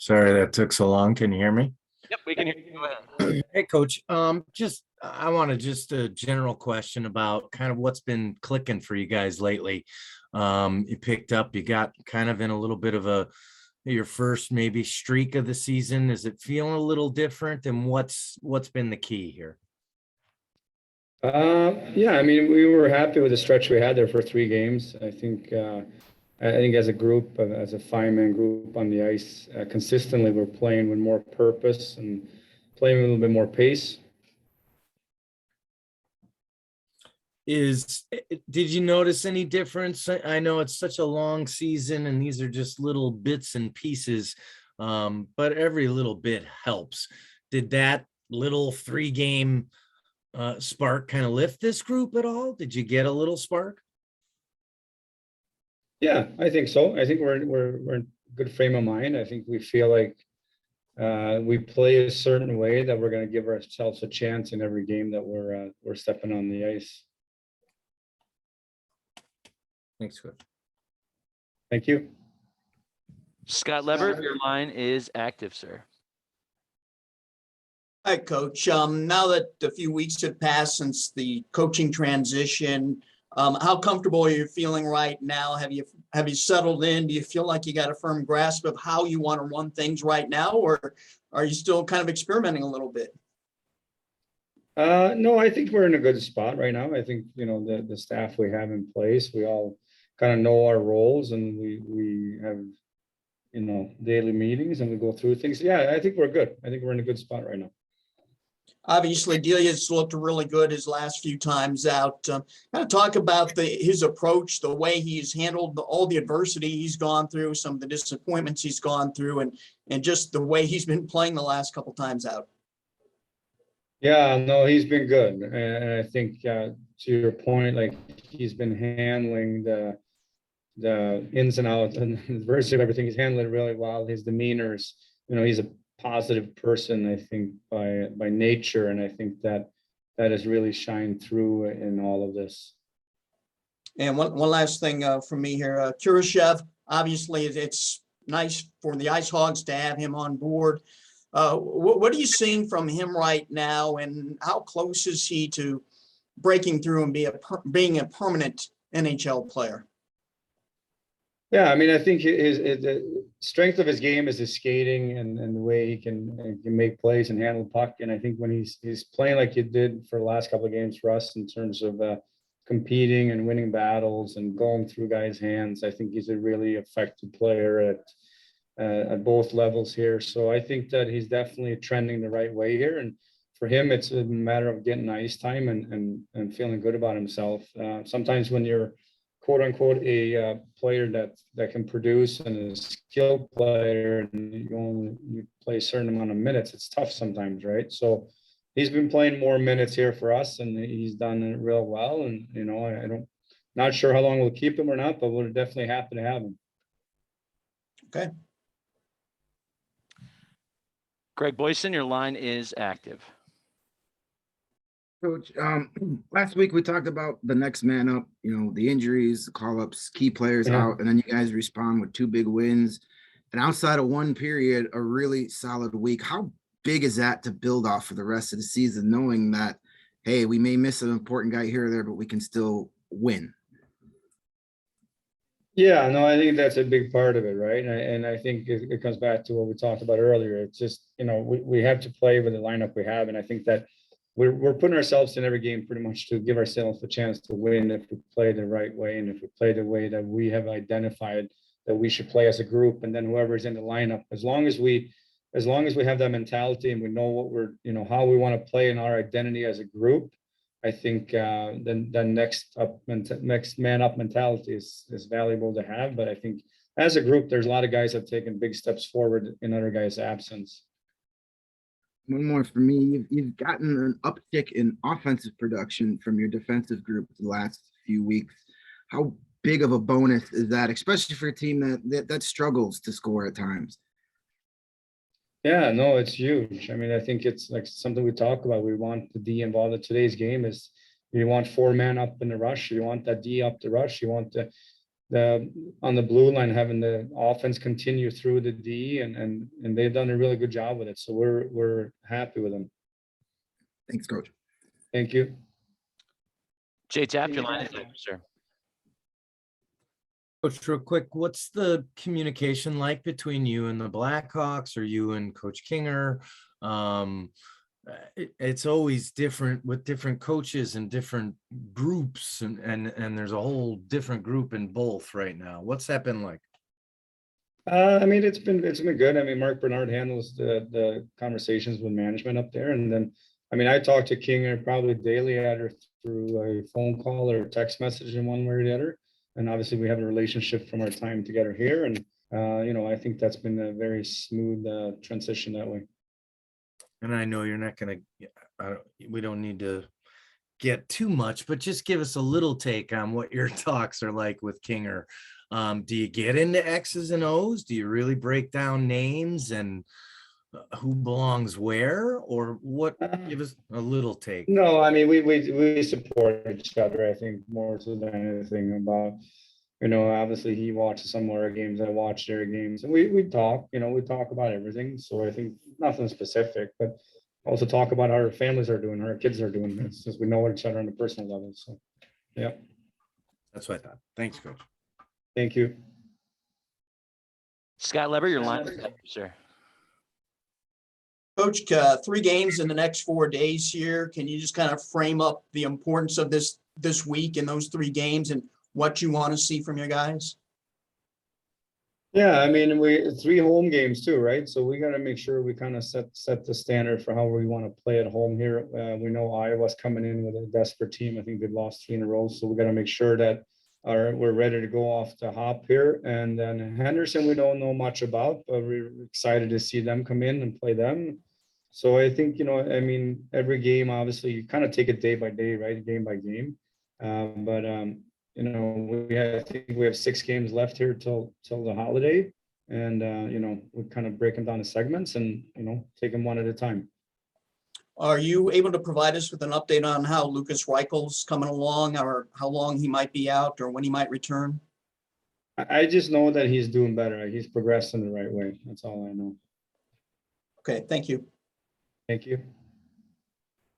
Sorry that took so long. Can you hear me? Yep, we can hear you. Go ahead. Hey, Coach. Just I wanted just a general question about kind of what's been clicking for you guys lately. You picked up, you got kind of in a little bit of your first maybe streak of the season. Is it feeling a little different? And what's been the key here? Yeah, I mean, we were happy with the stretch we had there for 3 games. I think as a group, as a five-man group on the ice, consistently we're playing with more purpose and playing with a little bit more pace. Did you notice any difference? I know it's such a long season and these are just little bits and pieces, but every little bit helps. Did that little 3-game spark kind of lift this group at all? Did you get a little spark? Yeah, I think so. I think we're in good frame of mind. I think we feel like we play a certain way that we're going to give ourselves a chance in every game that we're stepping on the ice. Thanks, Coach. Thank you. Scott Lever, your line is active, sir. Hi, Coach. Now that a few weeks have passed since the coaching transition, how comfortable are you feeling right now? Have you settled in? Do you feel like you got a firm grasp of how you want to run things right now, or are you still kind of experimenting a little bit? No, I think we're in a good spot right now. I think, the staff we have in place, we all kind of know our roles, and we have, daily meetings and we go through things. Yeah, I think we're good. I think we're in a good spot right now. Obviously, Delia's looked really good his last few times out. Kind of talk about his approach, the way he's handled all the adversity he's gone through, some of the disappointments he's gone through, and just the way he's been playing the last couple times out. Yeah, no, he's been good. And I think to your point, like he's been handling the ins and outs and the adversity of everything. He's handling it really well. His demeanors, he's a positive person, I think, by nature. And I think that has really shined through in all of this. And one last thing from me here, Kurashev, obviously it's nice for the IceHogs to have him on board. What are you seeing from him right now, and how close is he to breaking through and being a permanent NHL player? Yeah, I mean, I think the strength of his game is his skating and the way he can make plays and handle puck. And I think when he's playing like he did for the last couple of games for us in terms of competing and winning battles and going through guys' hands, I think he's a really effective player at both levels here. So I think that he's definitely trending the right way here. And for him, it's a matter of getting ice time and feeling good about himself. Sometimes when you're quote unquote a player that can produce and a skilled player and you play a certain amount of minutes, it's tough sometimes, right? So he's been playing more minutes here for us and he's done it real well. And not sure how long we'll keep him or not, but we're definitely happy to have him. Okay. Greg Boyson, your line is active. Coach, last week we talked about the next man up, the injuries, the call-ups, key players out, and then you guys respond with 2 big wins. And outside of one period, a really solid week. How big is that to build off for the rest of the season, knowing that, hey, we may miss an important guy here or there, but we can still win? Yeah, no, I think that's a big part of it, right? And I think it comes back to what we talked about earlier. It's just, we have to play with the lineup we have. And I think that we're putting ourselves in every game pretty much to give ourselves a chance to win if we play the right way and if we play the way that we have identified that we should play as a group. And then whoever's in the lineup, as long as we have that mentality and we know what how we want to play in our identity as a group, I think the next man up mentality is valuable to have. But I think as a group, there's a lot of guys that have taken big steps forward in other guys' absence. One more for me. You've gotten an uptick in offensive production from your defensive group the last few weeks. How big of a bonus is that, especially for a team that struggles to score at times? Yeah, no, it's huge. I mean, I think it's like something we talk about. We want the D involved in today's game. Is you want 4 men up in the rush. You want that D up the rush. You want on the blue line, having the offense continue through the D, and they've done a really good job with it. So we're happy with them. Thanks, Coach. Thank you. Jay Taft, your line is open, sir. Coach, real quick, what's the communication like between you and the Blackhawks, or you and Coach Kinger? It's always different with different coaches and different groups, and there's a whole different group in both right now. What's that been like? I mean, it's been good. I mean, Mark Bernard handles the conversations with management up there, and then, I mean, I talk to Kinger probably daily, either through a phone call or a text message in one way or the other. And obviously, we have a relationship from our time together here, and I think that's been a very smooth transition that way. And I know you're not going to, we don't need to get too much, but just give us a little take on what your talks are like with Kinger. Do you get into X's and O's? Do you really break down names and who belongs where, or what? Give us a little take. No, I mean, we support each other, I think, more so than anything. About, obviously he watches some of our games, I watch their games, and we talk, we talk about everything. So I think nothing specific, but also talk about how our families are doing, how our kids are doing, this, since we know each other on a personal level. So, yeah. That's what I thought. Thanks, Coach. Thank you. Scott Leber, your line is open, sir. Coach, 3 games in the next 4 days here. Can you just kind of frame up the importance of this week and those 3 games and what you want to see from your guys? Yeah, I mean, 3 home games too, right? So we got to make sure we kind of set the standard for how we want to play at home here. We know Iowa's coming in with a desperate team. I think they've lost 3 in a row, so we got to make sure that we're ready to go off the hop here. And then Henderson, we don't know much about, but we're excited to see them come in and play them. So I think, I mean, every game, obviously, you kind of take it day by day, right? Game by game. I think we have 6 games left here till the holiday. And, we kind of break them down to segments and, take them one at a time. Are you able to provide us with an update on how Lucas Reichel's coming along, or how long he might be out, or when he might return? I just know that he's doing better. He's progressed in the right way. That's all I know. Okay, thank you. Thank you.